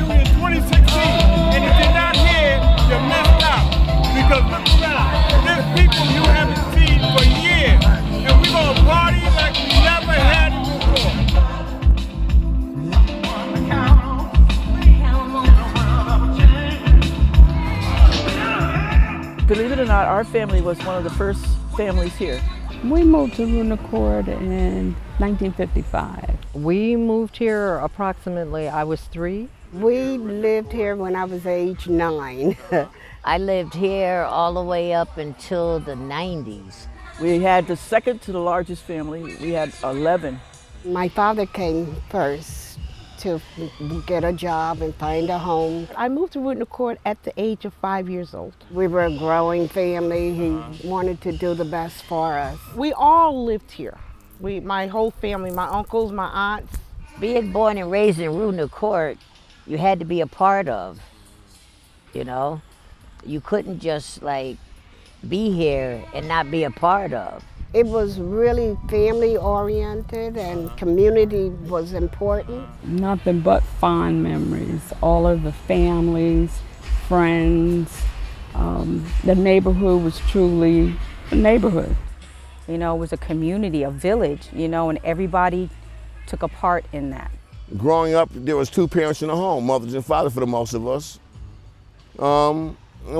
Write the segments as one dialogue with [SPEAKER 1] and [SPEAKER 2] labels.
[SPEAKER 1] reunion 2016, and if you're not here, you missed out. Because look around, there's people you haven't seen for years, and we're gonna party like we never had it before.
[SPEAKER 2] Believe it or not, our family was one of the first families here.
[SPEAKER 3] We moved to Roodner Court in 1955.
[SPEAKER 4] We moved here approximately, I was 3.
[SPEAKER 5] We lived here when I was age 9.
[SPEAKER 6] I lived here all the way up until the 90s.
[SPEAKER 2] We had the second to the largest family. We had 11.
[SPEAKER 5] My father came first to get a job and find a home.
[SPEAKER 3] I moved to Roodner Court at the age of 5 years old.
[SPEAKER 5] We were a growing family. He wanted to do the best for us.
[SPEAKER 3] We all lived here. My whole family, my uncles, my aunts.
[SPEAKER 6] Being born and raised in Roodner Court, you had to be a part of, you know? You couldn't just like be here and not be a part of.
[SPEAKER 5] It was really family oriented and community was important.
[SPEAKER 3] Nothing but fond memories. All of the families, friends. The neighborhood was truly a neighborhood.
[SPEAKER 7] You know, it was a community, a village, you know, and everybody took a part in that.
[SPEAKER 8] Growing up, there was 2 parents in the home, mothers and fathers for the most of us. And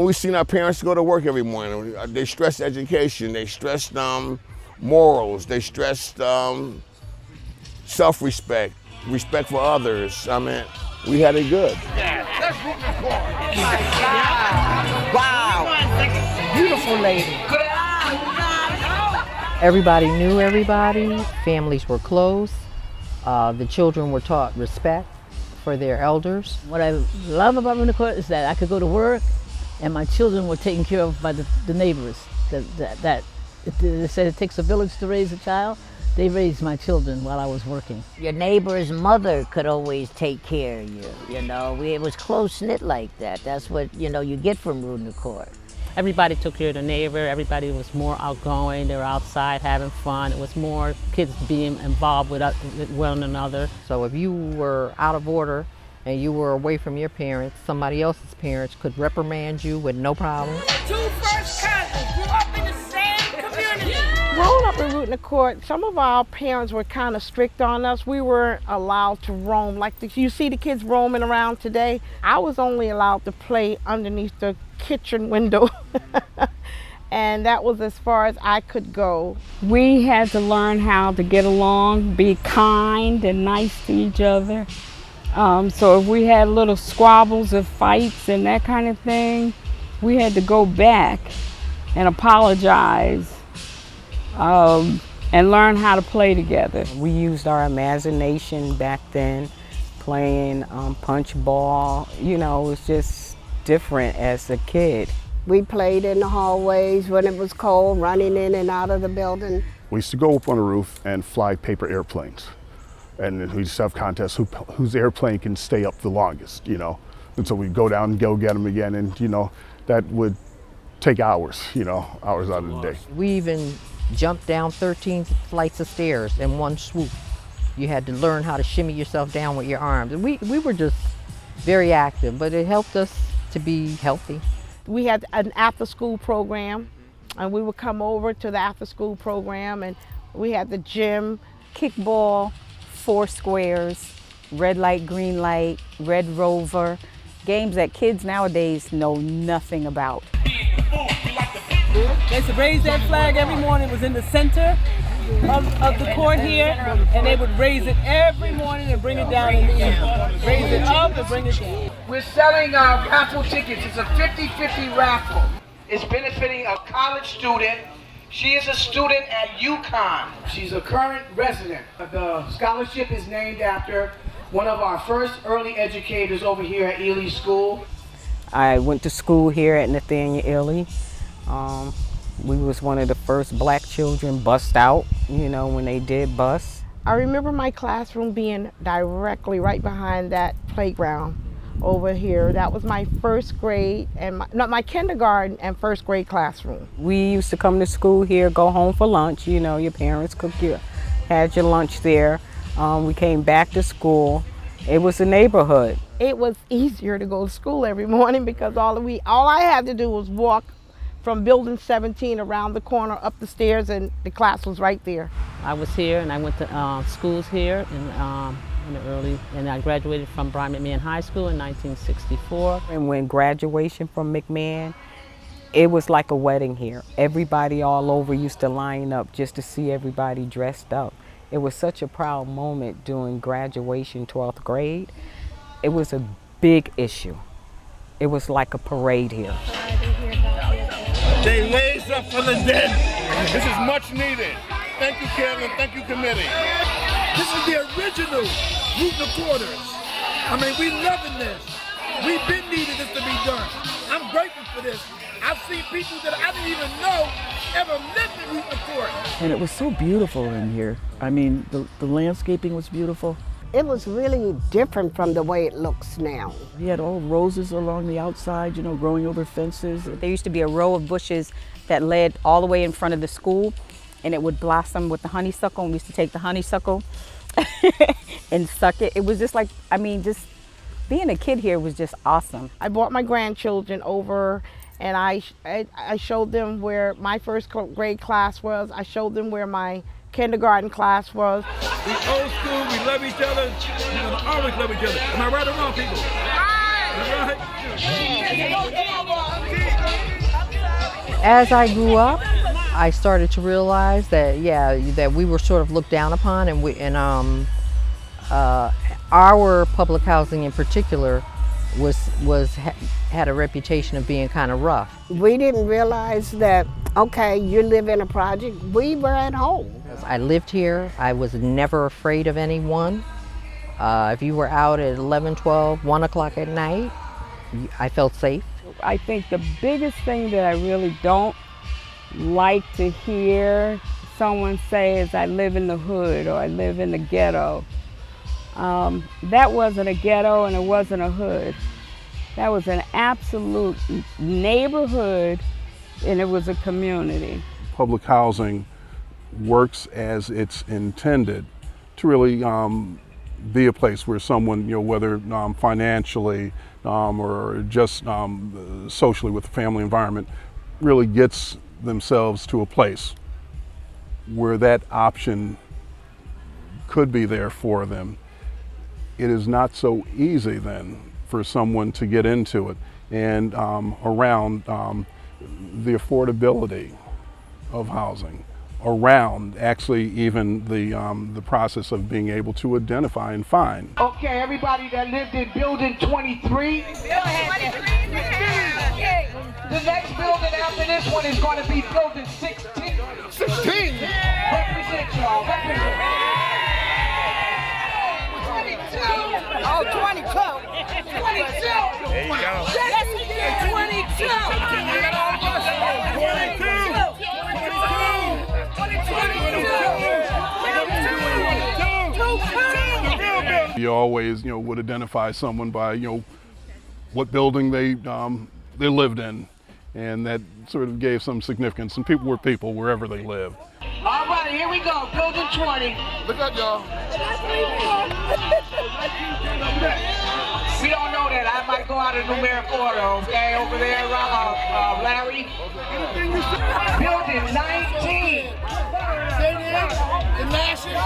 [SPEAKER 8] we seen our parents go to work every morning. They stressed education, they stressed morals, they stressed self-respect, respect for others. I mean, we had it good.
[SPEAKER 1] Yeah, that's Roodner Court.
[SPEAKER 3] Wow. Beautiful lady.
[SPEAKER 4] Everybody knew everybody, families were close, the children were taught respect for their elders.
[SPEAKER 9] What I love about Roodner Court is that I could go to work and my children were taken care of by the neighbors. They said it takes a village to raise a child. They raised my children while I was working.
[SPEAKER 6] Your neighbor's mother could always take care of you, you know? It was close-knit like that. That's what, you know, you get from Roodner Court.
[SPEAKER 10] Everybody took care of the neighbor. Everybody was more outgoing. They were outside having fun. It was more kids being involved with one another.
[SPEAKER 4] So if you were out of order and you were away from your parents, somebody else's parents could reprimand you with no problem.
[SPEAKER 11] 2 first cousins grew up in the same community.
[SPEAKER 3] Growing up in Roodner Court, some of our parents were kind of strict on us. We weren't allowed to roam. Like you see the kids roaming around today. I was only allowed to play underneath the kitchen window. And that was as far as I could go. We had to learn how to get along, be kind and nice to each other. So if we had little squabbles or fights and that kind of thing, we had to go back and apologize and learn how to play together.
[SPEAKER 12] We used our imagination back then, playing punch ball. You know, it was just different as a kid.
[SPEAKER 5] We played in the hallways when it was cold, running in and out of the building.
[SPEAKER 13] We used to go up on the roof and fly paper airplanes. And we used to have contests whose airplane can stay up the longest, you know. And so we'd go down and go get them again, and, you know, that would take hours, you know, hours out of the day.
[SPEAKER 4] We even jumped down 13 flights of stairs in one swoop. You had to learn how to shimmy yourself down with your arms. And we were just very active, but it helped us to be healthy.
[SPEAKER 3] We had an after-school program, and we would come over to the after-school program, and we had the gym,
[SPEAKER 7] kickball, 4 squares, red light, green light, red rover, games that kids nowadays know nothing about.
[SPEAKER 9] They used to raise that flag every morning. It was in the center of the court here, and they would raise it every morning and bring it down in the evening. Raise it up and bring it down.
[SPEAKER 14] We're selling raffle tickets. It's a 50-50 raffle. It's benefiting a college student. She is a student at UConn. She's a current resident. The scholarship is named after one of our first early educators over here at Ely School.
[SPEAKER 12] I went to school here at Nathaniel Ely. We was one of the first black children bussed out, you know, when they did bus.
[SPEAKER 3] I remember my classroom being directly right behind that playground over here. That was my first grade and my kindergarten and first grade classroom.
[SPEAKER 12] We used to come to school here, go home for lunch. You know, your parents had your lunch there. We came back to school. It was a neighborhood.
[SPEAKER 3] it was easier to go to school every morning because all I had to do was walk from building 17 around the corner up the stairs, and the class was right there.
[SPEAKER 10] I was here and I went to schools here in the early, and I graduated from Brian McMahon High School in 1964.
[SPEAKER 12] And when graduation from McMahon, it was like a wedding here. Everybody all over used to line up just to see everybody dressed up. It was such a proud moment during graduation, 12th grade. It was a big issue. It was like a parade here.
[SPEAKER 1] They raised up from the dead. This is much needed. Thank you, Kevin. Thank you, committee.
[SPEAKER 14] This is the original Roodner Quarters. I mean, we loving this. We've been needing this to be done. I'm grateful for this. I've seen people that I didn't even know ever lived in Roodner Court.
[SPEAKER 2] And it was so beautiful in here. I mean, the landscaping was beautiful.
[SPEAKER 5] It was really different from the way it looks now.
[SPEAKER 2] We had all roses along the outside, you know, growing over fences.
[SPEAKER 7] There used to be a row of bushes that led all the way in front of the school, and it would blossom with the honeysuckle, and we used to take the honeysuckle and suck it. It was just like, I mean, just being a kid here was just awesome.
[SPEAKER 3] I brought my grandchildren over, and I showed them where my first grade class was. I showed them where my kindergarten class was.
[SPEAKER 14] We old school, we love each other, we're gonna always love each other. Am I right or wrong, people?
[SPEAKER 4] As I grew up, I started to realize that, that we were sort of looked down upon, and our public housing in particular had a reputation of being kind of rough.
[SPEAKER 5] We didn't realize that, okay, you live in a project. We were at home.
[SPEAKER 4] I lived here. I was never afraid of anyone. If you were out at 11, 12, 1 o'clock at night, I felt safe.
[SPEAKER 15] I think the biggest thing that I really don't like to hear someone say is, I live in the hood or I live in the ghetto. That wasn't a ghetto and it wasn't a hood. That was an absolute neighborhood, and it was a community.
[SPEAKER 13] Public housing works as it's intended to really be a place where someone, whether financially or just socially with the family environment, really gets themselves to a place where that option could be there for them. It is not so easy then for someone to get into it, and around the affordability of housing, around actually even the process of being able to identify and find.
[SPEAKER 14] Okay, everybody that lived in building 23. The next building after this one is going to be building 16. 16? Represent y'all, represent.
[SPEAKER 11] Oh, 22. 22.
[SPEAKER 1] There you go.
[SPEAKER 11] Yes, 22.
[SPEAKER 1] 22.
[SPEAKER 13] You always, would identify someone by, what building they lived in, and that sort of gave some significance. And people were people wherever they lived.
[SPEAKER 14] All right, here we go. Building 20.
[SPEAKER 1] Look up, y'all.
[SPEAKER 14] We don't know that. I might go out of numeric order, okay? Over there, Larry. Building 19.
[SPEAKER 1] The National.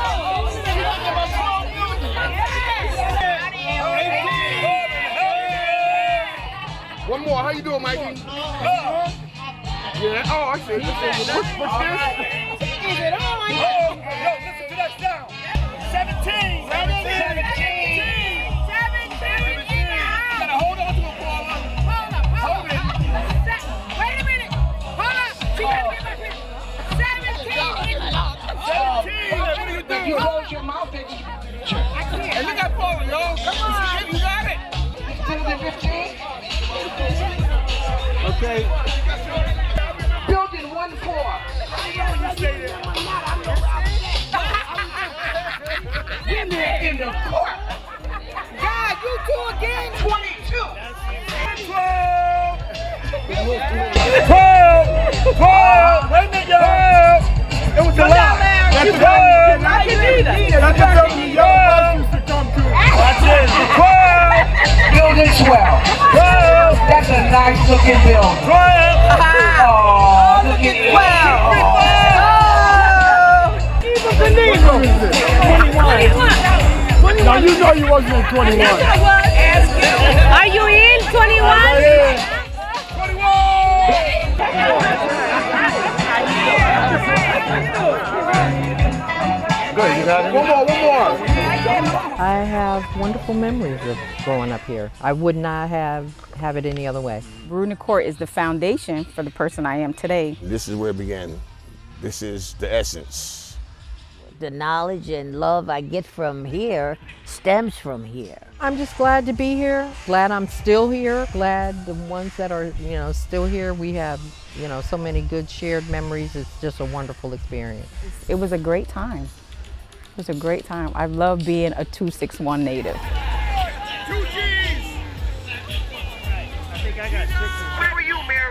[SPEAKER 1] One more. How you doing, Mikey? Yeah. Oh, I see. What's this?
[SPEAKER 11] Is it on?
[SPEAKER 1] Oh, yo, listen to that sound. 17. 17. You gotta hold on to it, Paula. Hold it.
[SPEAKER 11] Wait a minute. Hold up. She gotta get my picture.
[SPEAKER 1] 17. What do you do?
[SPEAKER 14] You close your mouth, then you...
[SPEAKER 11] I can't.
[SPEAKER 1] Hey, look at Paula, y'all. Come on. You got it.
[SPEAKER 14] Building 15.
[SPEAKER 1] Okay.
[SPEAKER 14] Building 1-4. In the court.
[SPEAKER 11] God, you two again?
[SPEAKER 14] 22.
[SPEAKER 1] 12. Wait a minute, y'all. It was a lot. That's the building. That's the building y'all used to come to. That's it. 12.
[SPEAKER 16] you know you wasn't at 21?
[SPEAKER 11] Are you in 21?
[SPEAKER 16] Good, you got it? One more.
[SPEAKER 4] I have wonderful memories of growing up here. I would not have it any other way.
[SPEAKER 7] Roodner Court is the foundation for the person I am today.
[SPEAKER 8] This is where it began. This is the essence.
[SPEAKER 6] The knowledge and love I get from here stems from here.
[SPEAKER 4] I'm just glad to be here. Glad I'm still here. Glad the ones that are, still here, we have, so many good shared memories. It's just a wonderful experience.
[SPEAKER 7] It was a great time. It was a great time. I love being a 261 native.
[SPEAKER 11] 2 G's! I think I got 6. Where were you, Mary?